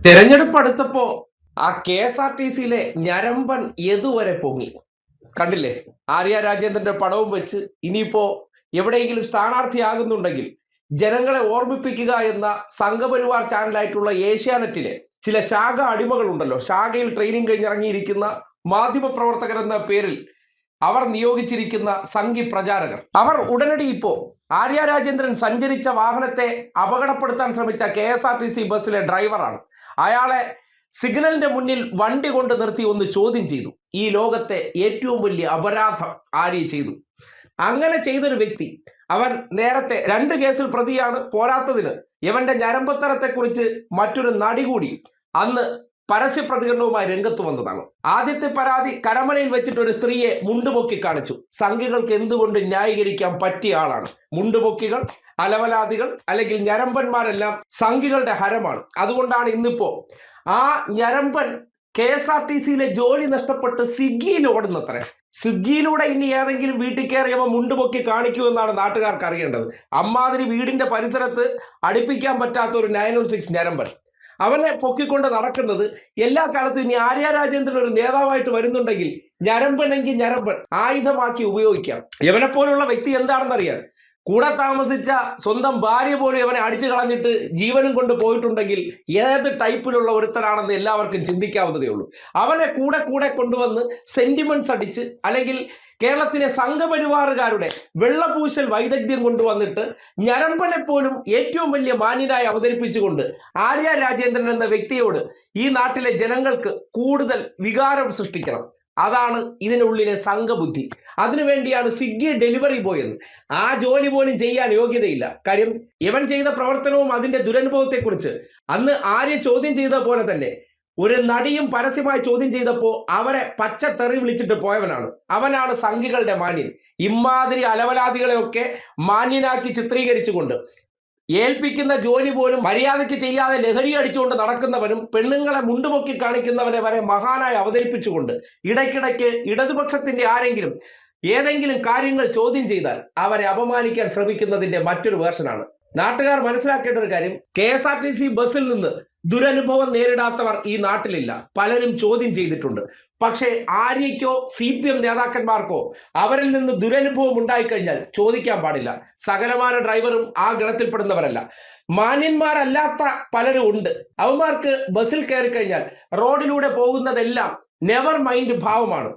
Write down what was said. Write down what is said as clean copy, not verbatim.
തെരഞ്ഞെടുപ്പ് അടുത്തപ്പോ KSRTCയിലെ ഞരമ്പൻ എതുവരെ പൊങ്ങി കണ്ടില്ലേ? ആര്യ രാജേന്ദ്രന്റെ പടവും വെച്ച് ഇനിയിപ്പോ എവിടെയെങ്കിലും സ്ഥാനാർത്ഥിയാകുന്നുണ്ടെങ്കിൽ ജനങ്ങളെ ഓർമ്മിപ്പിക്കുക എന്ന സംഘപരിവാർ ചാനലായിട്ടുള്ള ഏഷ്യാനെറ്റിലെ ചില ശാഖ അടിമകളുണ്ടല്ലോ, ശാഖയിൽ ട്രെയിനിങ് കഴിഞ്ഞിറങ്ങിയിരിക്കുന്ന മാധ്യമപ്രവർത്തകർ എന്ന പേരിൽ അവർ നിയോഗിച്ചിരിക്കുന്ന സംഘി പ്രചാരകർ, അവർ ഉടനടി ഇപ്പോ ആര്യ രാജേന്ദ്രൻ സഞ്ചരിച്ച വാഹനത്തെ അപകടപ്പെടുത്താൻ ശ്രമിച്ച KSRTC ബസ്സിലെ ഡ്രൈവറാണ്. അയാളെ സിഗ്നലിന്റെ മുന്നിൽ വണ്ടി കൊണ്ട് നിർത്തി ഒന്ന് ചോദ്യം ചെയ്തു. ഈ ലോകത്തെ ഏറ്റവും വലിയ അപരാധം ആര്യ ചെയ്തു. അങ്ങനെ ചെയ്തൊരു വ്യക്തി, അവൻ നേരത്തെ 2 കേസിൽ പ്രതിയാണ്. പോരാത്തതിന് ഇവന്റെ ഞരമ്പത്തരത്തെക്കുറിച്ച് മറ്റൊരു നടി കൂടി അന്ന് പരസ്യ പ്രതികരണവുമായി രംഗത്ത് വന്നതാണ്. ആദ്യത്തെ പരാതി കരമനയിൽ വെച്ചിട്ട് ഒരു സ്ത്രീയെ മുണ്ടുപൊക്കി കാണിച്ചു. സംഘികൾക്ക് എന്തുകൊണ്ട് ന്യായീകരിക്കാൻ പറ്റിയ ആളാണ്. മുണ്ടുപൊക്കികൾ, അലവലാദികൾ അല്ലെങ്കിൽ ഞരമ്പന്മാരെല്ലാം സംഘികളുടെ ഹരമാണ്. അതുകൊണ്ടാണ് ഇന്നിപ്പോ ആ ഞരമ്പൻ KSRTCയിലെ ജോലി നഷ്ടപ്പെട്ട് സ്വിഗ്ഗിയിൽ ഓടുന്നത്രേ. സ്വിഗ്ഗിയിലൂടെ ഇനി ഏതെങ്കിലും വീട്ടിൽ കയറിയവ മുണ്ടുപൊക്കി കാണിക്കൂ എന്നാണ് നാട്ടുകാർക്ക് അറിയേണ്ടത്. അമ്മാതിരി വീടിന്റെ പരിസരത്ത് അടുപ്പിക്കാൻ പറ്റാത്ത ഒരു 916 ഞരമ്പൻ, അവനെ പൊക്കിക്കൊണ്ട് നടക്കുന്നത് എല്ലാ കാലത്തും. ഇനി ആര്യ രാജേന്ദ്രൻ ഒരു നേതാവായിട്ട് വരുന്നുണ്ടെങ്കിൽ ഞരമ്പനെങ്കിൽ ഞരമ്പൻ ആയുധമാക്കി ഉപയോഗിക്കാം. ഇവനെ പോലുള്ള വ്യക്തി എന്താണെന്നറിയാൻ, കൂടെ താമസിച്ച സ്വന്തം ഭാര്യ പോലും ഇവനെ അടിച്ചു കളഞ്ഞിട്ട് ജീവനും കൊണ്ട് പോയിട്ടുണ്ടെങ്കിൽ ഏത് ടൈപ്പിലുള്ള ഒരുത്തനാണെന്ന് എല്ലാവർക്കും ചിന്തിക്കാവുന്നതേ ഉള്ളൂ. അവനെ കൂടെ കൊണ്ടുവന്ന് സെന്റിമെന്റ്സ് അടിച്ച്, അല്ലെങ്കിൽ കേരളത്തിലെ സംഘപരിവാറുകാരുടെ വെള്ളപൂശൽ വൈദഗ്ധ്യം കൊണ്ടുവന്നിട്ട് ഞരമ്പനെ പോലും ഏറ്റവും വലിയ മാന്യനായി അവതരിപ്പിച്ചുകൊണ്ട് ആര്യ രാജേന്ദ്രൻ എന്ന വ്യക്തിയോട് ഈ നാട്ടിലെ ജനങ്ങൾക്ക് കൂടുതൽ വികാരം സൃഷ്ടിക്കണം. അതാണ് ഇതിനുള്ളിലെ സംഘബുദ്ധി. അതിനുവേണ്ടിയാണ് സ്വിഗ്ഗി ഡെലിവറി ബോയ് എന്ന്. ആ ജോലി പോലും ചെയ്യാൻ യോഗ്യതയില്ല. കാര്യം ഇവൻ ചെയ്ത പ്രവർത്തനവും അതിന്റെ ദുരനുഭവത്തെക്കുറിച്ച് അന്ന് ആര്യ ചോദ്യം ചെയ്ത പോലെ തന്നെ ഒരു നടിയും പരസ്യമായി ചോദ്യം ചെയ്തപ്പോൾ അവരെ പച്ചത്തെറി വിളിച്ചിട്ട് പോയവനാണ്. അവനാണ് സംഘികളുടെ മാന്യൻ. ഇമാതിരി അലവലാദികളെയൊക്കെ മാന്യനാക്കി ചിത്രീകരിച്ചുകൊണ്ട് ഏൽപ്പിക്കുന്ന ജോലി പോലും മര്യാദയ്ക്ക് ചെയ്യാതെ ലഹരി അടിച്ചുകൊണ്ട് നടക്കുന്നവനും പെണ്ണുങ്ങളെ മുണ്ടുപൊക്കി കാണിക്കുന്നവനെ വരെ മഹാനായി അവതരിപ്പിച്ചുകൊണ്ട് ഇടയ്ക്കിടയ്ക്ക് ഇടതുപക്ഷത്തിന്റെ ആരെങ്കിലും ഏതെങ്കിലും കാര്യങ്ങൾ ചോദ്യം ചെയ്താൽ അവരെ അപമാനിക്കാൻ ശ്രമിക്കുന്നതിന്റെ മറ്റൊരു വേർഷനാണ്. നാട്ടുകാർ മനസ്സിലാക്കേണ്ട ഒരു കാര്യം, KSRTC ബസ്സിൽ നിന്ന് ദുരനുഭവം നേരിടാത്തവർ ഈ നാട്ടിലില്ല. പലരും ചോദ്യം ചെയ്തിട്ടുണ്ട്. പക്ഷേ ആര്യയ്ക്കോ CPM നേതാക്കന്മാർക്കോ അവരിൽ നിന്ന് ദുരനുഭവം ഉണ്ടായിക്കഴിഞ്ഞാൽ ചോദിക്കാൻ പാടില്ല. സകലമാന ഡ്രൈവറും ആ ഗണത്തിൽപ്പെടുന്നവരല്ല. മാന്യന്മാരല്ലാത്ത പലരും ഉണ്ട്. അവന്മാർക്ക് ബസ്സിൽ കയറി കഴിഞ്ഞാൽ റോഡിലൂടെ പോകുന്നതെല്ലാം നെവർ മൈൻഡ് ഭാവമാണ്.